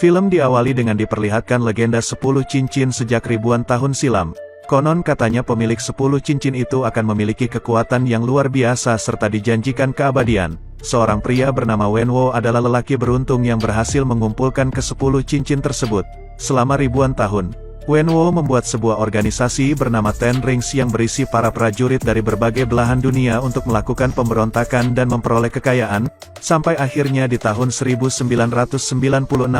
Film diawali dengan diperlihatkan legenda 10 cincin sejak ribuan tahun silam. Konon katanya pemilik 10 cincin itu akan memiliki kekuatan yang luar biasa serta dijanjikan keabadian. Seorang pria bernama Wenwo adalah lelaki beruntung yang berhasil mengumpulkan ke-10 cincin tersebut. Selama ribuan tahun, Wenwo membuat sebuah organisasi bernama Ten Rings yang berisi para prajurit dari berbagai belahan dunia untuk melakukan pemberontakan dan memperoleh kekayaan, sampai akhirnya di tahun 1996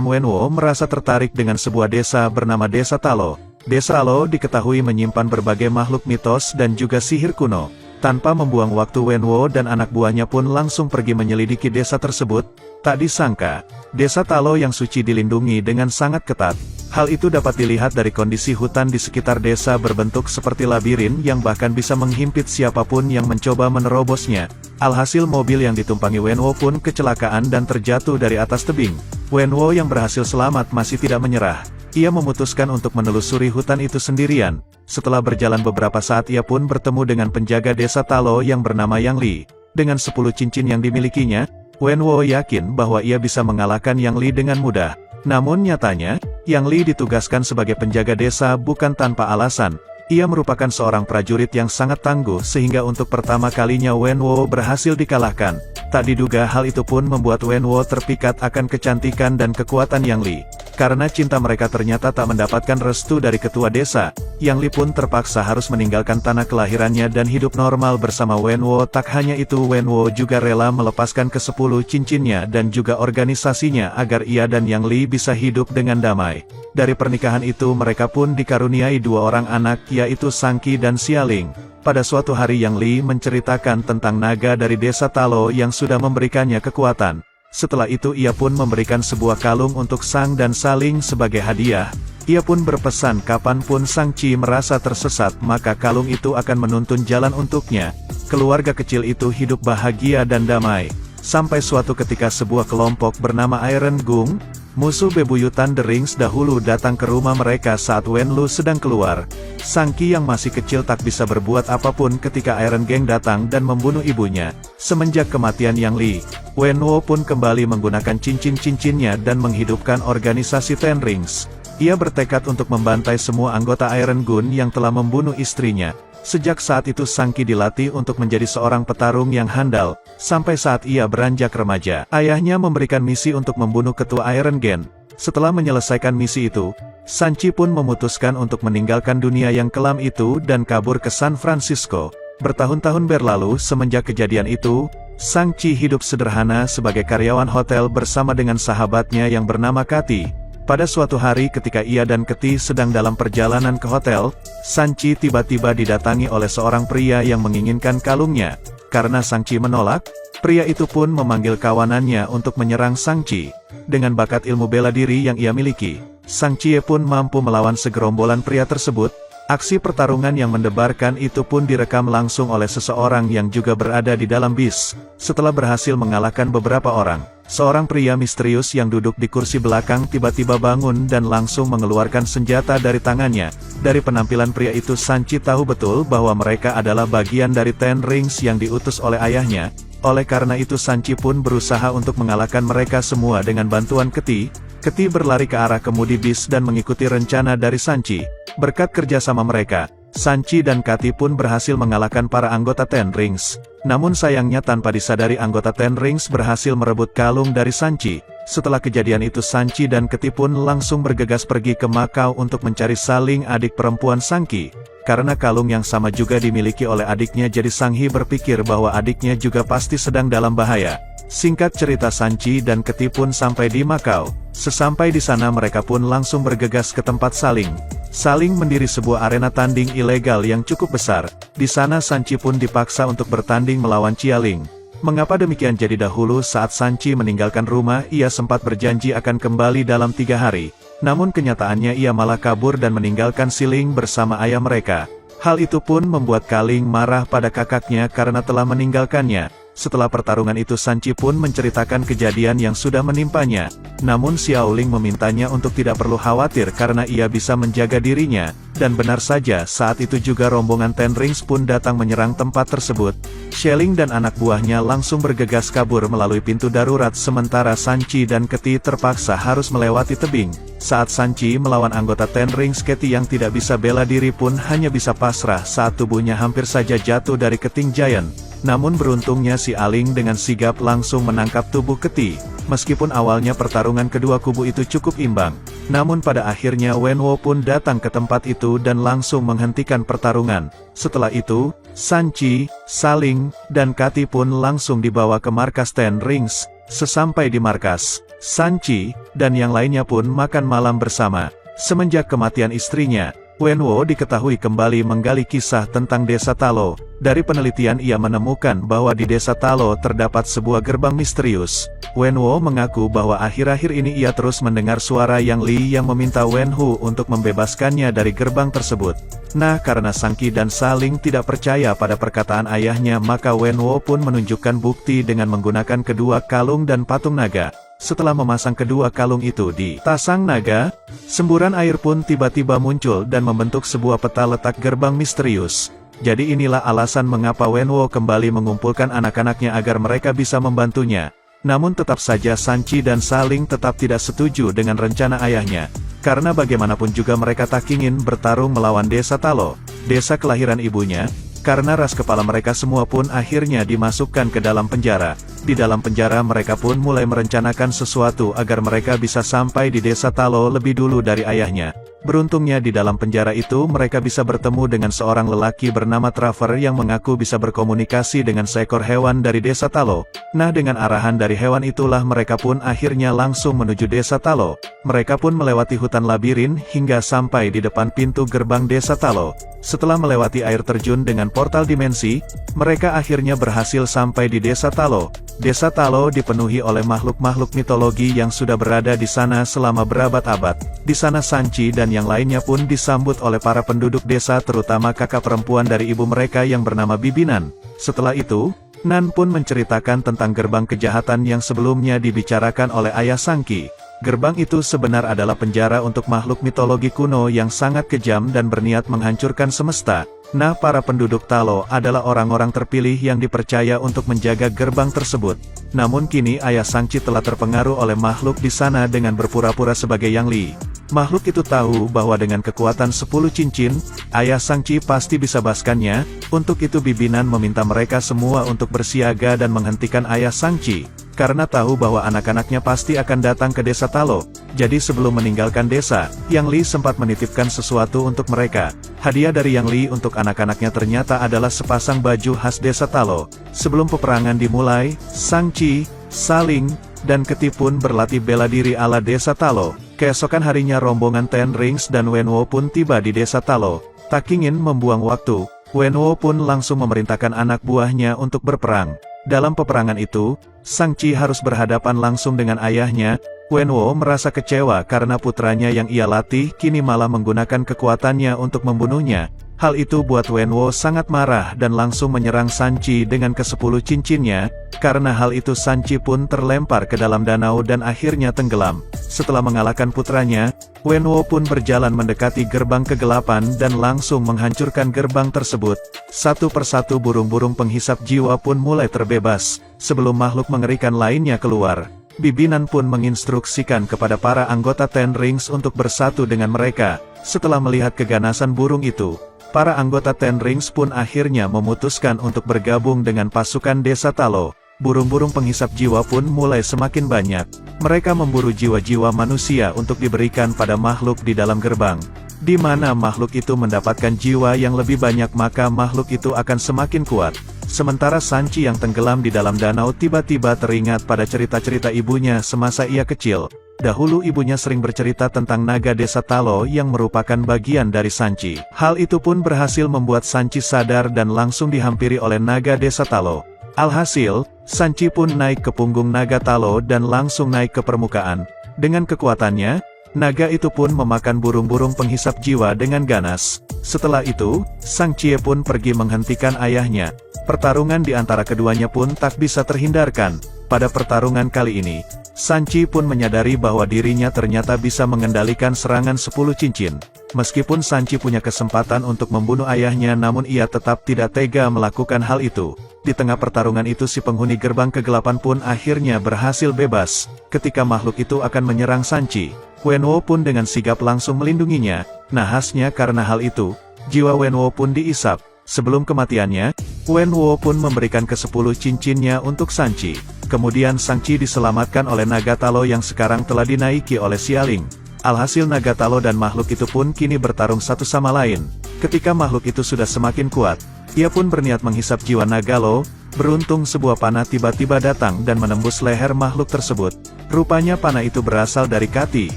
Wenwo merasa tertarik dengan sebuah desa bernama Desa Talo. Desa Talo diketahui menyimpan berbagai makhluk mitos dan juga sihir kuno. Tanpa membuang waktu, Wenwo dan anak buahnya pun langsung pergi menyelidiki desa tersebut. Tak disangka, Desa Talo yang suci dilindungi dengan sangat ketat. Hal itu dapat dilihat dari kondisi hutan di sekitar desa berbentuk seperti labirin yang bahkan bisa menghimpit siapapun yang mencoba menerobosnya. Alhasil mobil yang ditumpangi Wenwo pun kecelakaan dan terjatuh dari atas tebing. Wenwo yang berhasil selamat masih tidak menyerah. Ia memutuskan untuk menelusuri hutan itu sendirian. Setelah berjalan beberapa saat ia pun bertemu dengan penjaga desa Talo yang bernama Yang Li. Dengan 10 cincin yang dimilikinya, Wenwo yakin bahwa ia bisa mengalahkan Yang Li dengan mudah. Namun nyatanya, Yang Li ditugaskan sebagai penjaga desa bukan tanpa alasan. Ia merupakan seorang prajurit yang sangat tangguh sehingga untuk pertama kalinya Wenwo berhasil dikalahkan. Tak diduga hal itu pun membuat Wenwo terpikat akan kecantikan dan kekuatan Yang Li. Karena cinta mereka ternyata tak mendapatkan restu dari ketua desa, Yang Li pun terpaksa harus meninggalkan tanah kelahirannya dan hidup normal bersama Wenwo. Tak hanya itu, Wenwo juga rela melepaskan ke-10 cincinnya dan juga organisasinya agar ia dan Yang Li bisa hidup dengan damai. Dari pernikahan itu mereka pun dikaruniai 2 orang anak, yaitu Sangki dan Xialing. Pada suatu hari Yang Li menceritakan tentang naga dari desa Talo yang sudah memberikannya kekuatan. Setelah itu ia pun memberikan sebuah kalung untuk Sang dan Saling sebagai hadiah. Ia pun berpesan kapanpun Sang Chi merasa tersesat maka kalung itu akan menuntun jalan untuknya. Keluarga kecil itu hidup bahagia dan damai. Sampai suatu ketika sebuah kelompok bernama Iron Gung, musuh bebuyutan The Rings dahulu datang ke rumah mereka saat Wenlu sedang keluar. Sang Qi yang masih kecil tak bisa berbuat apapun ketika Iron Gang datang dan membunuh ibunya. Semenjak kematian Yang Li, Wenwo pun kembali menggunakan cincin-cincinnya dan menghidupkan organisasi Ten Rings. Ia bertekad untuk membantai semua anggota Iron Gun yang telah membunuh istrinya. Sejak saat itu Sang Qi dilatih untuk menjadi seorang petarung yang handal, sampai saat ia beranjak remaja. Ayahnya memberikan misi untuk membunuh ketua Iron Gang. Setelah menyelesaikan misi itu, Sang Qi pun memutuskan untuk meninggalkan dunia yang kelam itu dan kabur ke San Francisco. Bertahun-tahun berlalu semenjak kejadian itu, Sang Qi hidup sederhana sebagai karyawan hotel bersama dengan sahabatnya yang bernama Kati. Pada suatu hari ketika ia dan Keti sedang dalam perjalanan ke hotel, Sang Qi tiba-tiba didatangi oleh seorang pria yang menginginkan kalungnya. Karena Sang Qi menolak, pria itu pun memanggil kawanannya untuk menyerang Sang Qi. Dengan bakat ilmu bela diri yang ia miliki, Sang Qi pun mampu melawan segerombolan pria tersebut. Aksi pertarungan yang mendebarkan itu pun direkam langsung oleh seseorang yang juga berada di dalam bis. Setelah berhasil mengalahkan beberapa orang, seorang pria misterius yang duduk di kursi belakang tiba-tiba bangun dan langsung mengeluarkan senjata dari tangannya. Dari penampilan pria itu Sang Qi tahu betul bahwa mereka adalah bagian dari Ten Rings yang diutus oleh ayahnya. Oleh karena itu Sang Qi pun berusaha untuk mengalahkan mereka semua dengan bantuan Keti. Keti berlari ke arah kemudi bis dan mengikuti rencana dari Sang Qi. Berkat kerjasama mereka, Sang Qi dan Kati pun berhasil mengalahkan para anggota Ten Rings. Namun sayangnya tanpa disadari anggota Ten Rings berhasil merebut kalung dari Sang Qi. Setelah kejadian itu Sang Qi dan Keti pun langsung bergegas pergi ke Macau untuk mencari Saling, adik perempuan Sang Qi. Karena kalung yang sama juga dimiliki oleh adiknya, jadi Sang Hi berpikir bahwa adiknya juga pasti sedang dalam bahaya. Singkat cerita Sang Qi dan Keti pun sampai di Macau. Sesampai di sana mereka pun langsung bergegas ke tempat Saling. Saling mendiri sebuah arena tanding ilegal yang cukup besar. Di sana Sang Qi pun dipaksa untuk bertanding melawan Qialing. Mengapa demikian? Jadi dahulu saat Sang Qi meninggalkan rumah, ia sempat berjanji akan kembali dalam 3 hari. Namun kenyataannya ia malah kabur dan meninggalkan Xiling bersama ayah mereka. Hal itu pun membuat Kaling marah pada kakaknya karena telah meninggalkannya. Setelah pertarungan itu Sanchi pun menceritakan kejadian yang sudah menimpanya. Namun Xiaoling memintanya untuk tidak perlu khawatir karena ia bisa menjaga dirinya. Dan benar saja saat itu juga rombongan Ten Rings pun datang menyerang tempat tersebut. Xiaoling dan anak buahnya langsung bergegas kabur melalui pintu darurat sementara Sanchi dan Keti terpaksa harus melewati tebing. Saat Sanchi melawan anggota Ten Rings, Keti yang tidak bisa bela diri pun hanya bisa pasrah saat tubuhnya hampir saja jatuh dari keting giant. Namun beruntungnya si Aling dengan sigap langsung menangkap tubuh Keti. Meskipun awalnya pertarungan kedua kubu itu cukup imbang, namun pada akhirnya Wenwo pun datang ke tempat itu dan langsung menghentikan pertarungan. Setelah itu, Sanchi, Saling, dan Kati pun langsung dibawa ke markas Ten Rings. Sesampai di markas, Sanchi dan yang lainnya pun makan malam bersama. Semenjak kematian istrinya, Wenwo diketahui kembali menggali kisah tentang desa Talo. Dari penelitian ia menemukan bahwa di desa Talo terdapat sebuah gerbang misterius. Wenwo mengaku bahwa akhir-akhir ini ia terus mendengar suara Yang Li yang meminta Wenhu untuk membebaskannya dari gerbang tersebut. Nah, karena Sanchi dan Saling tidak percaya pada perkataan ayahnya, maka Wenwo pun menunjukkan bukti dengan menggunakan kedua kalung dan patung naga. Setelah memasang kedua kalung itu di tasang naga, semburan air pun tiba-tiba muncul dan membentuk sebuah peta letak gerbang misterius. Jadi inilah alasan mengapa Wenwo kembali mengumpulkan anak-anaknya agar mereka bisa membantunya. Namun tetap saja Sanchi dan Saling tetap tidak setuju dengan rencana ayahnya. Karena bagaimanapun juga mereka tak ingin bertarung melawan desa Talo, desa kelahiran ibunya. Karena ras kepala mereka semua pun akhirnya dimasukkan ke dalam penjara. Di dalam penjara mereka pun mulai merencanakan sesuatu agar mereka bisa sampai di desa Talo lebih dulu dari ayahnya. Beruntungnya di dalam penjara itu mereka bisa bertemu dengan seorang lelaki bernama Traver yang mengaku bisa berkomunikasi dengan seekor hewan dari desa Talo. Nah, dengan arahan dari hewan itulah mereka pun akhirnya langsung menuju desa Talo. Mereka pun melewati hutan labirin hingga sampai di depan pintu gerbang desa Talo. Setelah melewati air terjun dengan portal dimensi, mereka akhirnya berhasil sampai di desa Talo. Desa Talo dipenuhi oleh makhluk-makhluk mitologi yang sudah berada di sana selama berabad-abad. Di sana Sanchi dan yang lainnya pun disambut oleh para penduduk desa, terutama kakak perempuan dari ibu mereka yang bernama Bibinan. Setelah itu, Nan pun menceritakan tentang gerbang kejahatan yang sebelumnya dibicarakan oleh ayah Sanchi. Gerbang itu sebenar adalah penjara untuk makhluk mitologi kuno yang sangat kejam dan berniat menghancurkan semesta. Nah, para penduduk Talo adalah orang-orang terpilih yang dipercaya untuk menjaga gerbang tersebut. Namun kini ayah Sanchi telah terpengaruh oleh makhluk di sana dengan berpura-pura sebagai Yang Li. Makhluk itu tahu bahwa dengan kekuatan 10 cincin, ayah Sanchi pasti bisa baskannya. Untuk itu Bibinan meminta mereka semua untuk bersiaga dan menghentikan ayah Sanchi. Karena tahu bahwa anak-anaknya pasti akan datang ke desa Talo. Jadi sebelum meninggalkan desa, Yang Li sempat menitipkan sesuatu untuk mereka. Hadiah dari Yang Li untuk anak-anaknya ternyata adalah sepasang baju khas desa Talo. Sebelum peperangan dimulai, Sanchi, Saling, dan Keti pun berlatih bela diri ala desa Talo. Keesokan harinya rombongan Ten Rings dan Wenwo pun tiba di desa Talo. Tak ingin membuang waktu, Wenwo pun langsung memerintahkan anak buahnya untuk berperang. Dalam peperangan itu, Sanchi harus berhadapan langsung dengan ayahnya. Wenwo merasa kecewa karena putranya yang ia latih kini malah menggunakan kekuatannya untuk membunuhnya. Hal itu buat Wenwo sangat marah dan langsung menyerang Sanchi dengan ke-10 cincinnya. Karena hal itu Sanchi pun terlempar ke dalam danau dan akhirnya tenggelam. Setelah mengalahkan putranya, Wenwo pun berjalan mendekati gerbang kegelapan dan langsung menghancurkan gerbang tersebut. Satu persatu burung-burung penghisap jiwa pun mulai terbebas. Sebelum makhluk mengerikan lainnya keluar, Bibinan pun menginstruksikan kepada para anggota Ten Rings untuk bersatu dengan mereka. Setelah melihat keganasan burung itu, para anggota Ten Rings pun akhirnya memutuskan untuk bergabung dengan pasukan desa Talo. Burung-burung penghisap jiwa pun mulai semakin banyak. Mereka memburu jiwa-jiwa manusia untuk diberikan pada makhluk di dalam gerbang. Di mana makhluk itu mendapatkan jiwa yang lebih banyak maka makhluk itu akan semakin kuat. Sementara Sanchi yang tenggelam di dalam danau tiba-tiba teringat pada cerita-cerita ibunya semasa ia kecil. Dahulu ibunya sering bercerita tentang naga desa Talo yang merupakan bagian dari Sanchi. Hal itu pun berhasil membuat Sanchi sadar dan langsung dihampiri oleh naga desa Talo. Alhasil, Sanchi pun naik ke punggung naga Talo dan langsung naik ke permukaan. Dengan kekuatannya, naga itu pun memakan burung-burung penghisap jiwa dengan ganas. Setelah itu, Sang Cie pun pergi menghentikan ayahnya. Pertarungan di antara keduanya pun tak bisa terhindarkan. Pada pertarungan kali ini, Sanchi pun menyadari bahwa dirinya ternyata bisa mengendalikan serangan 10 cincin. Meskipun Sanchi punya kesempatan untuk membunuh ayahnya, namun ia tetap tidak tega melakukan hal itu. Di tengah pertarungan itu, si penghuni gerbang kegelapan pun akhirnya berhasil bebas. Ketika makhluk itu akan menyerang Sanchi, Wenwo pun dengan sigap langsung melindunginya. Nahasnya karena hal itu, jiwa Wenwo pun diisap. Sebelum kematiannya, Wenwo pun memberikan ke-10 cincinnya untuk Sanchi. Kemudian Sanchi diselamatkan oleh Nagatalo yang sekarang telah dinaiki oleh Xialing. Alhasil Nagatalo dan makhluk itu pun kini bertarung satu sama lain. Ketika makhluk itu sudah semakin kuat, ia pun berniat menghisap jiwa Nagalo. Beruntung sebuah panah tiba-tiba datang dan menembus leher makhluk tersebut. Rupanya panah itu berasal dari Kati.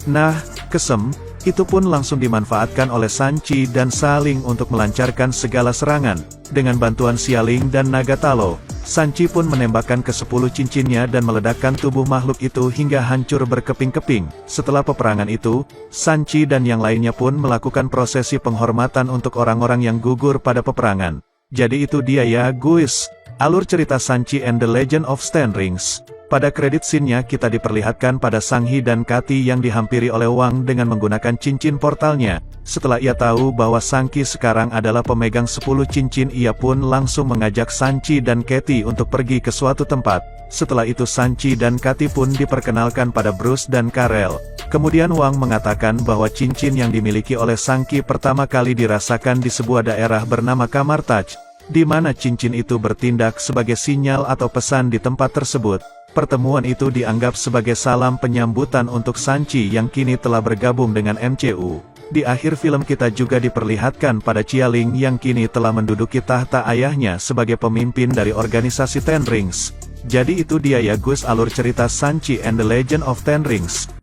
Nah, kesem itu pun langsung dimanfaatkan oleh Sanchi dan Xialing untuk melancarkan segala serangan. Dengan bantuan Xialing dan Nagatalo, Sanchi pun menembakkan ke-10 cincinnya dan meledakkan tubuh makhluk itu hingga hancur berkeping-keping. Setelah peperangan itu, Sanchi dan yang lainnya pun melakukan prosesi penghormatan untuk orang-orang yang gugur pada peperangan. Jadi itu dia ya guys, alur cerita Sanchi and the Legend of Ten Rings. Pada kredit scene-nya kita diperlihatkan pada Sanghi dan Kati yang dihampiri oleh Wang dengan menggunakan cincin portalnya. Setelah ia tahu bahwa Sanghi sekarang adalah pemegang 10 cincin, ia pun langsung mengajak Sanchi dan Kati untuk pergi ke suatu tempat. Setelah itu Sanchi dan Kati pun diperkenalkan pada Bruce dan Karel. Kemudian Wang mengatakan bahwa cincin yang dimiliki oleh Sanghi pertama kali dirasakan di sebuah daerah bernama Kamartaj, di mana cincin itu bertindak sebagai sinyal atau pesan di tempat tersebut. Pertemuan itu dianggap sebagai salam penyambutan untuk Sanchi yang kini telah bergabung dengan MCU. Di akhir film kita juga diperlihatkan pada Xialing yang kini telah menduduki tahta ayahnya sebagai pemimpin dari organisasi Ten Rings. Jadi itu dia ya guys alur cerita Sanchi and the Legend of Ten Rings.